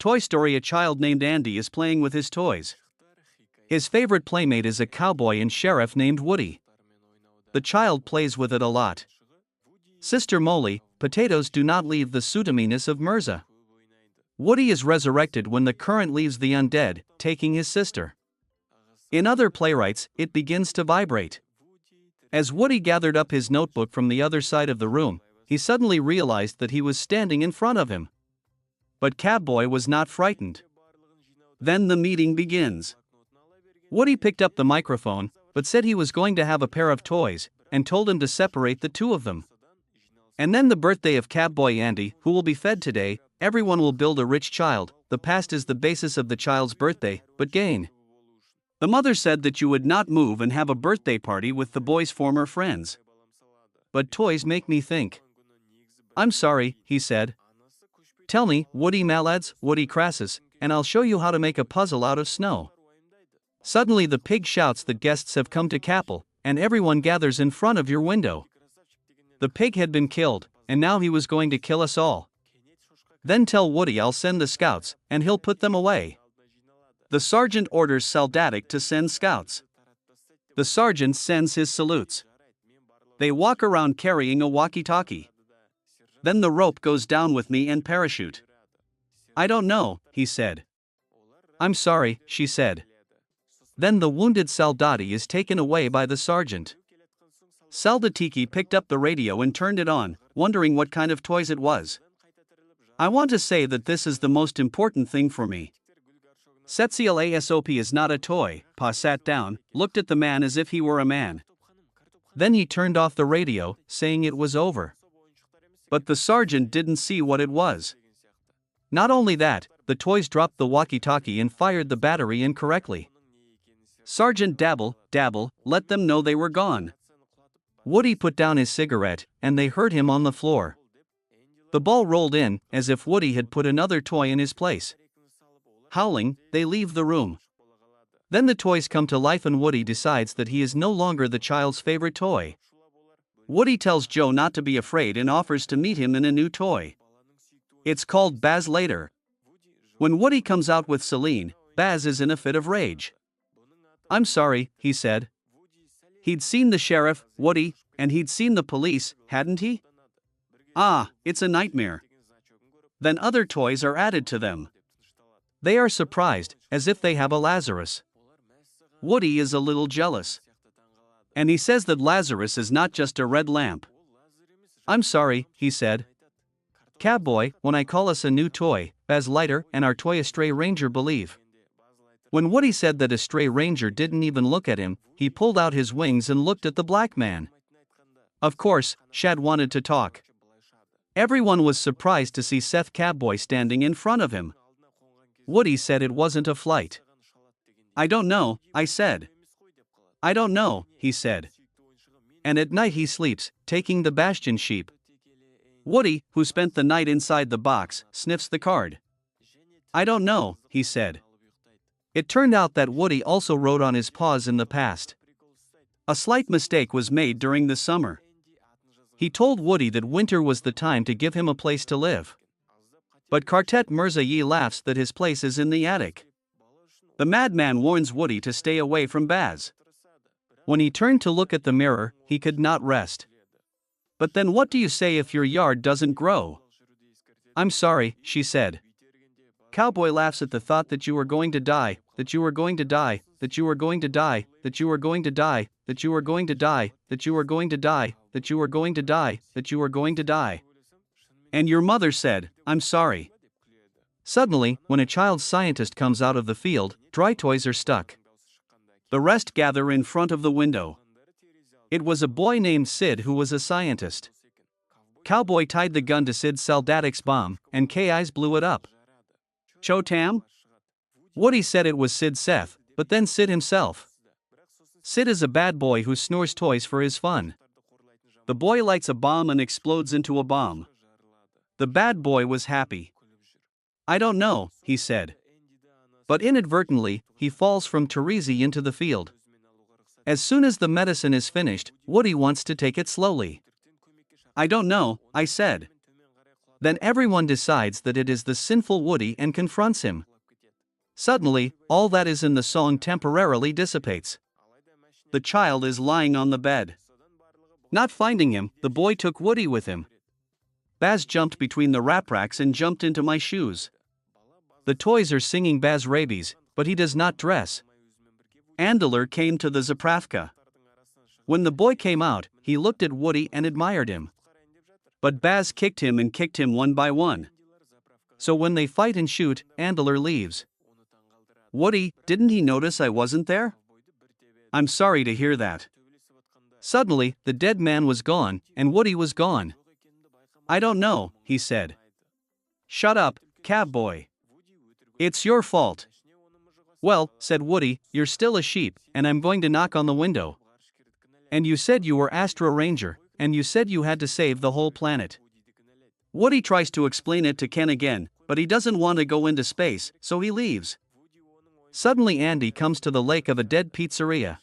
Toy Story. A child named Andy is playing with his toys. His favorite playmate is a cowboy and sheriff named Woody. The child plays with it a lot. Sister Molly, potatoes do not leave the pseudominus of Mirza. Woody is resurrected when the current leaves the undead, taking his sister. In other playwrights, it begins to vibrate. As Woody gathered up his notebook from the other side of the room, he suddenly realized that he was standing in front of him. But Catboy was not frightened. Then the meeting begins. Woody picked up the microphone, but said he was going to have a pair of toys, and told him to separate the two of them. And then the birthday of Catboy Andy, who will be fed today. Everyone will build a rich child. The past is the basis of the child's birthday, but gain. The mother said that you would not move and have a birthday party with the boy's former friends. But toys make me think. I'm sorry, he said. Tell me, Woody Malads, Woody Crassus, and I'll show you how to make a puzzle out of snow. Suddenly the pig shouts that guests have come to Capel, and everyone gathers in front of your window. The pig had been killed, and now he was going to kill us all. Then tell Woody I'll send the scouts, and he'll put them away. The sergeant orders Saldatic to send scouts. The sergeant sends his salutes. They walk around carrying a walkie-talkie. Then the rope goes down with me and parachute. I don't know, he said. I'm sorry, she said. Then the wounded Saldati is taken away by the sergeant. Saldatiki picked up the radio and turned it on, wondering what kind of toys it was. I want to say that this is the most important thing for me. Setziel Asop is not a toy. Pa sat down, looked at the man as if he were a man. Then he turned off the radio, saying it was over. But the sergeant didn't see what it was. Not only that, the toys dropped the walkie-talkie and fired the battery incorrectly. Sergeant Dabble, let them know they were gone. Woody put down his cigarette, and they heard him on the floor. The ball rolled in, as if Woody had put another toy in his place. Howling, they leave the room. Then the toys come to life and Woody decides that he is no longer the child's favorite toy. Woody tells Joe not to be afraid and offers to meet him in a new toy. It's called Baz later. When Woody comes out with Celine, Baz is in a fit of rage. I'm sorry, he said. He'd seen the sheriff, Woody, and he'd seen the police, hadn't he? Ah, it's a nightmare. Then other toys are added to them. They are surprised, as if they have a Lazarus. Woody is a little jealous. And he says that Lazarus is not just a red lamp. I'm sorry, he said. Catboy, when I call us a new toy, Baz Lightyear and our toy Stray Ranger believe. When Woody said that a stray ranger didn't even look at him, he pulled out his wings and looked at the black man. Of course, Shad wanted to talk. Everyone was surprised to see Seth Catboy standing in front of him. Woody said it wasn't a flight. I don't know, I said. I don't know, he said. And at night he sleeps, taking the bastion sheep. Woody, who spent the night inside the box, sniffs the card. I don't know, he said. It turned out that Woody also wrote on his paws in the past. A slight mistake was made during the summer. He told Woody that winter was the time to give him a place to live. But Quartet Mirza Yi laughs that his place is in the attic. The madman warns Woody to stay away from Baz. When he turned to look at the mirror, he could not rest. But then what do you say if your yard doesn't grow? I'm sorry, she said. Cowboy laughs at the thought that you were going to die, that you were going to die, that you were going to die, that you were going to die, that you were going to die, that you were going to die, that you were going to die, that you were going to die. And your mother said, I'm sorry. Suddenly, when a child scientist comes out of the field, dry toys are stuck. The rest gather in front of the window. It was a boy named Sid who was a scientist. Cowboy tied the gun to Sid Saldatic's bomb, and K-Eyes blew it up. Chotam? Woody said it was Sid Seth, but then Sid himself. Sid is a bad boy who snores toys for his fun. The boy lights a bomb and explodes into a bomb. The bad boy was happy. I don't know, he said. But inadvertently, he falls from Terezi into the field. As soon as the medicine is finished, Woody wants to take it slowly. I don't know, I said. Then everyone decides that it is the sinful Woody and confronts him. Suddenly, all that is in the song temporarily dissipates. The child is lying on the bed. Not finding him, the boy took Woody with him. Baz jumped between the wrap racks and jumped into my shoes. The toys are singing Baz rabies, but he does not dress. Andler came to the Zapravka. When the boy came out, he looked at Woody and admired him. But Baz kicked him and kicked him one by one. So when they fight and shoot, Andler leaves. Woody, didn't he notice I wasn't there? I'm sorry to hear that. Suddenly, the dead man was gone, and Woody was gone. I don't know, he said. Shut up, cab boy. It's your fault. Well, said Woody, you're still a sheep, and I'm going to knock on the window. And you said you were Astro Ranger, and you said you had to save the whole planet. Woody tries to explain it to Ken again, but he doesn't want to go into space, so he leaves. Suddenly Andy comes to the lake of a dead pizzeria.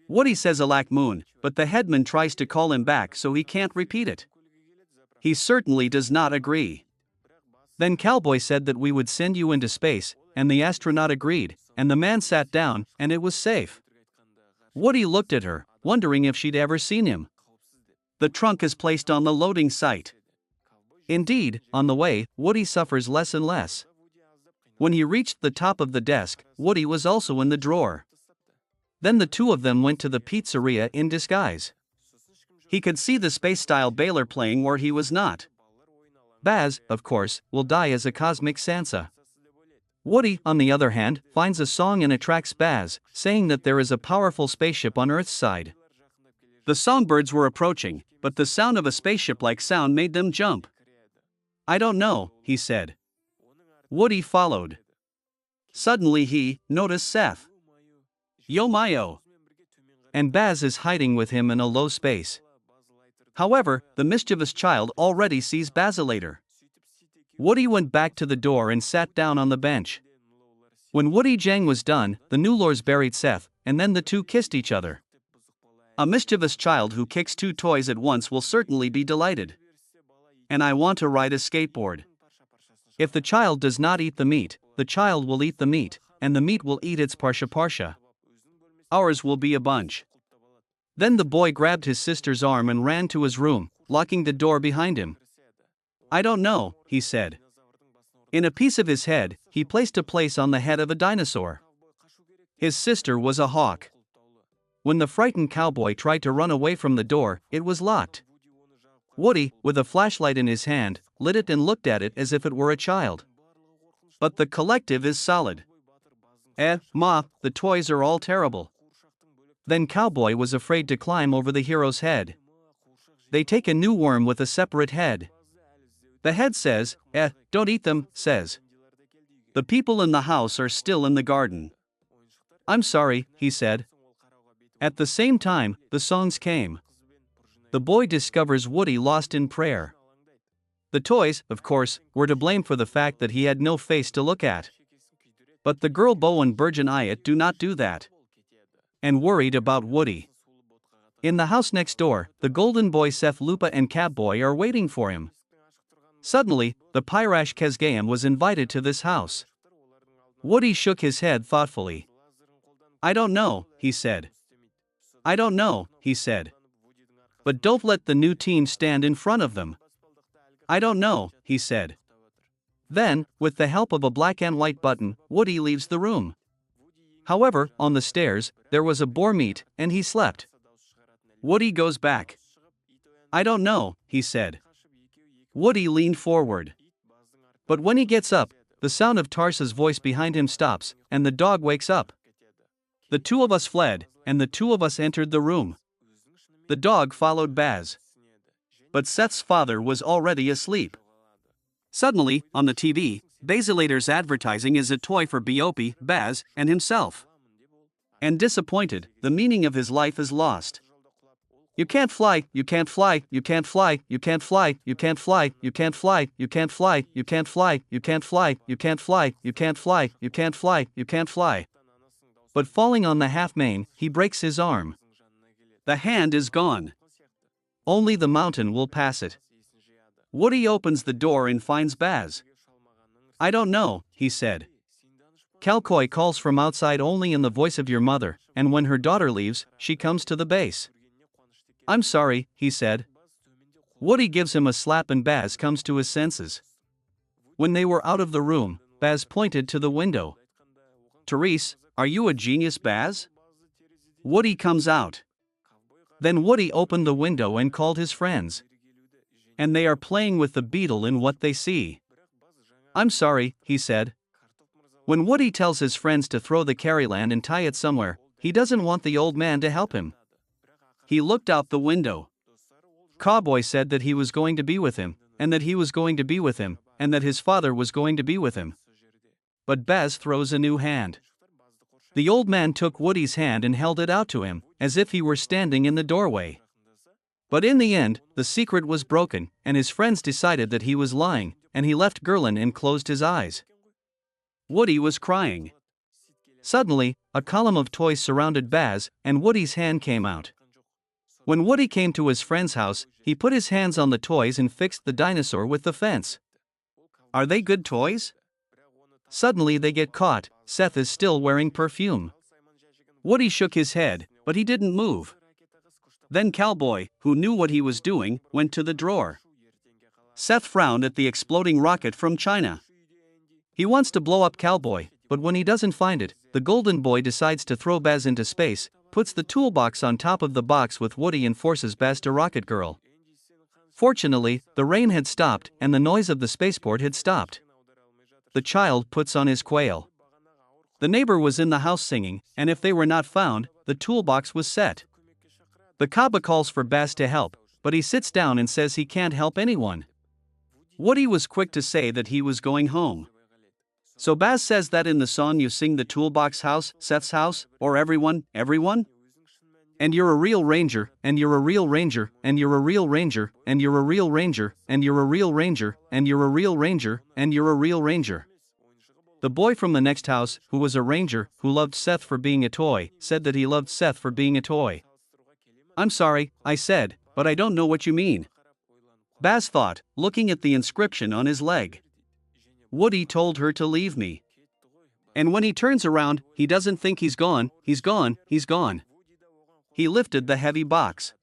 Woody says Alack Moon, but the headman tries to call him back so he can't repeat it. He certainly does not agree. Then Cowboy said that we would send you into space, and the astronaut agreed, and the man sat down, and it was safe. Woody looked at her, wondering if she'd ever seen him. The trunk is placed on the loading site. Indeed, on the way, Woody suffers less and less. When he reached the top of the desk, Woody was also in the drawer. Then the two of them went to the pizzeria in disguise. He could see the space-style Baylor playing where he was not. Baz, of course, will die as a cosmic Sansa. Woody, on the other hand, finds a song and attracts Baz, saying that there is a powerful spaceship on Earth's side. The songbirds were approaching, but the sound of a spaceship-like sound made them jump. I don't know, he said. Woody followed. Suddenly he noticed Seth. Yo mayo. And Baz is hiding with him in a low space. However, the mischievous child already sees Bazilator. Woody went back to the door and sat down on the bench. When Woody Jang was done, the Nulors buried Seth, and then the two kissed each other. A mischievous child who kicks two toys at once will certainly be delighted. And I want to ride a skateboard. If the child does not eat the meat, the child will eat the meat, and the meat will eat its parsha. Ours will be a bunch. Then the boy grabbed his sister's arm and ran to his room, locking the door behind him. I don't know, he said. In a piece of his head, he placed a place on the head of a dinosaur. His sister was a hawk. When the frightened cowboy tried to run away from the door, it was locked. Woody, with a flashlight in his hand, lit it and looked at it as if it were a child. But the collective is solid. Ma, the toys are all terrible. Then Cowboy was afraid to climb over the hero's head. They take a new worm with a separate head. The head says, don't eat them, says. The people in the house are still in the garden. I'm sorry, he said. At the same time, the songs came. The boy discovers Woody lost in prayer. The toys, of course, were to blame for the fact that he had no face to look at. But the girl Bo and Burgeon Ayat do not do that. And worried about Woody. In the house next door, the golden boy Seth Lupa and Cab Boy are waiting for him. Suddenly, the Pyrash Kesgayam was invited to this house. Woody shook his head thoughtfully. I don't know, he said. I don't know, he said. But don't let the new team stand in front of them. I don't know, he said. Then, with the help of a black and white button, Woody leaves the room. However, on the stairs, there was a boar meat, and he slept. Woody goes back. I don't know, he said. Woody leaned forward. But when he gets up, the sound of Tarsa's voice behind him stops, and the dog wakes up. The two of us fled, and the two of us entered the room. The dog followed Baz. But Seth's father was already asleep. Suddenly, on the TV, Bazilator's advertising is a toy for Biopi, Baz, and himself. And disappointed, the meaning of his life is lost. You can't fly, you can't fly, you can't fly, you can't fly, you can't fly, you can't fly, you can't fly, you can't fly, you can't fly, you can't fly, you can't fly, you can't fly, you can't fly. But falling on the half mane, he breaks his arm. The hand is gone. Only the mountain will pass it. Woody opens the door and finds Buzz. I don't know, he said. Calcoy calls from outside only in the voice of your mother, and when her daughter leaves, she comes to the base. I'm sorry, he said. Woody gives him a slap and Buzz comes to his senses. When they were out of the room, Buzz pointed to the window. Therese, are you a genius, Buzz? Woody comes out. Then Woody opened the window and called his friends. And they are playing with the beetle in what they see. I'm sorry, he said. When Woody tells his friends to throw the carryland and tie it somewhere, he doesn't want the old man to help him. He looked out the window. Cowboy said that he was going to be with him, and that he was going to be with him, and that his father was going to be with him. But Buzz throws a new hand. The old man took Woody's hand and held it out to him, as if he were standing in the doorway. But in the end, the secret was broken, and his friends decided that he was lying, and he left Gerlin and closed his eyes. Woody was crying. Suddenly, a column of toys surrounded Buzz, and Woody's hand came out. When Woody came to his friend's house, he put his hands on the toys and fixed the dinosaur with the fence. Are they good toys? Suddenly they get caught. Seth is still wearing perfume. Woody shook his head, but he didn't move. Then Cowboy, who knew what he was doing, went to the drawer. Seth frowned at the exploding rocket from China. He wants to blow up Cowboy, but when he doesn't find it, the golden boy decides to throw Buzz into space, puts the toolbox on top of the box with Woody and forces Buzz to Rocket Girl. Fortunately, the rain had stopped and the noise of the spaceport had stopped. The child puts on his quail. The neighbor was in the house singing, and if they were not found, the toolbox was set. The Kaba calls for Buzz to help, but he sits down and says he can't help anyone. Woody was quick to say that he was going home. So Buzz says that in the song you sing the toolbox house, Seth's house, or everyone? And you're a real ranger, and you're a real ranger, and you're a real ranger, and you're a real ranger, and you're a real ranger, and you're a real ranger, and you're a real ranger. The boy from the next house, who was a ranger, who loved Seth for being a toy, said that he loved Seth for being a toy. I'm sorry, I said, but I don't know what you mean. Buzz thought, looking at the inscription on his leg. Woody told her to leave me. And when he turns around, he doesn't think he's gone, he's gone, he's gone. He lifted the heavy box.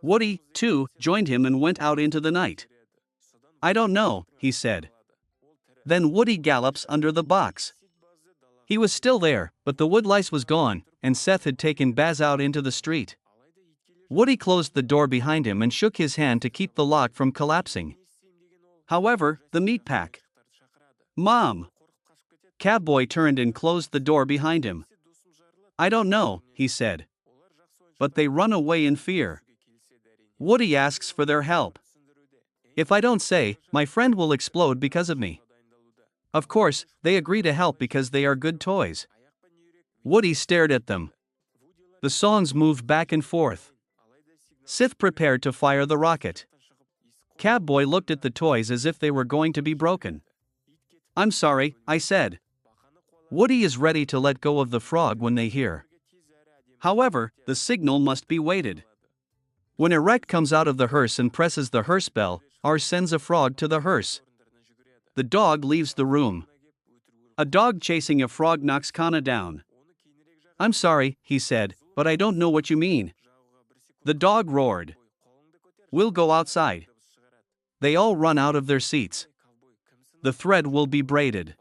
Woody, too, joined him and went out into the night. I don't know, he said. Then Woody gallops under the box. He was still there, but the woodlice was gone, and Seth had taken Buzz out into the street. Woody closed the door behind him and shook his hand to keep the lock from collapsing. However, the meat pack. Mom! Cowboy turned and closed the door behind him. I don't know, he said. But they run away in fear. Woody asks for their help. If I don't say, my friend will explode because of me. Of course, they agree to help because they are good toys. Woody stared at them. The songs moved back and forth. Sith prepared to fire the rocket. Cowboy looked at the toys as if they were going to be broken. I'm sorry, I said. Woody is ready to let go of the frog when they hear. However, the signal must be waited. When Erect comes out of the hearse and presses the hearse bell, R sends a frog to the hearse. The dog leaves the room. A dog chasing a frog knocks Kana down. I'm sorry, he said, but I don't know what you mean. The dog roared. We'll go outside. They all run out of their seats. The thread will be braided.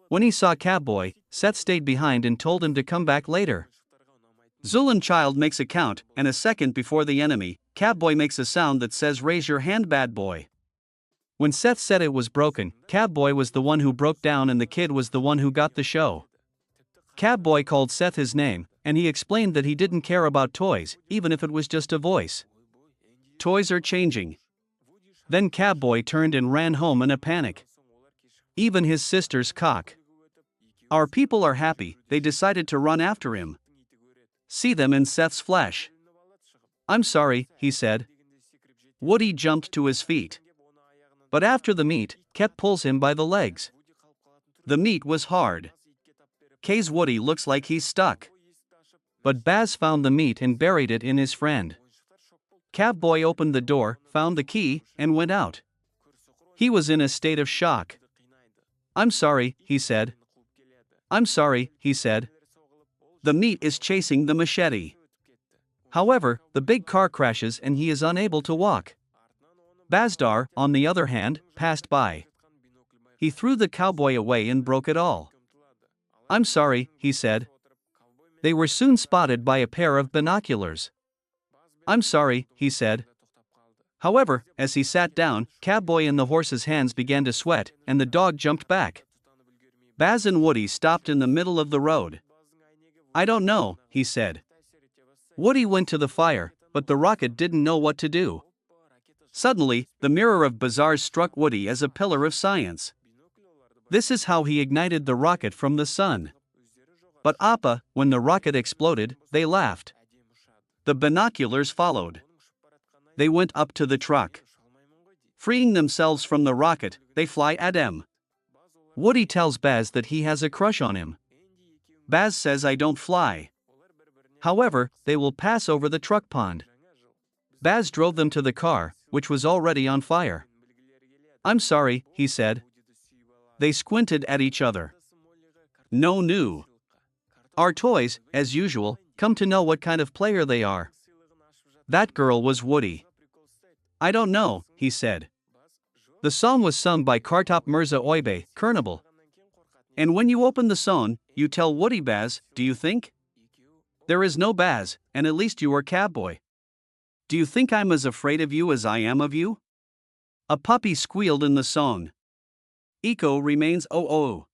When he saw Cowboy, Seth stayed behind and told him to come back later. Zulan Child makes a count, and a second before the enemy, Cowboy makes a sound that says raise your hand, bad boy. When Seth said it was broken, Cowboy was the one who broke down and the kid was the one who got the show. Cowboy called Seth his name, and he explained that he didn't care about toys, even if it was just a voice. Toys are changing. Then Cowboy turned and ran home in a panic. Even his sister's cock. Our people are happy, they decided to run after him. See them in Seth's flesh. I'm sorry, he said. Woody jumped to his feet. But after the meat, Ket pulls him by the legs. The meat was hard. K's Woody looks like he's stuck. But Buzz found the meat and buried it in his friend. Cowboy opened the door, found the key, and went out. He was in a state of shock. "I'm sorry," he said. "I'm sorry," he said. The meat is chasing the machete. However, the big car crashes and he is unable to walk. Bazdar, on the other hand, passed by. He threw the cowboy away and broke it all. "I'm sorry," he said. They were soon spotted by a pair of binoculars. "I'm sorry," he said. However, as he sat down, Cowboy and the horse's hands began to sweat, and the dog jumped back. Baz and Woody stopped in the middle of the road. "I don't know," he said. Woody went to the fire, but the rocket didn't know what to do. Suddenly, the mirror of bazaars struck Woody as a pillar of science. This is how he ignited the rocket from the sun. But Appa, when the rocket exploded, they laughed. The binoculars followed. They went up to the truck. Freeing themselves from the rocket, they fly at him. Woody tells Baz that he has a crush on him. Baz says, "I don't fly." However, they will pass over the truck pond. Baz drove them to the car, which was already on fire. "I'm sorry," he said. They squinted at each other. No new. Our toys, as usual, come to know what kind of player they are. That girl was Woody. "I don't know," he said. The song was sung by Kartop Mirza Oybay, Kernable. And when you open the song, you tell Woody, "Baz, do you think?" There is no Baz, and at least you are Cowboy. "Do you think I'm as afraid of you as I am of you?" A puppy squealed in the song. Eco remains "oh oh."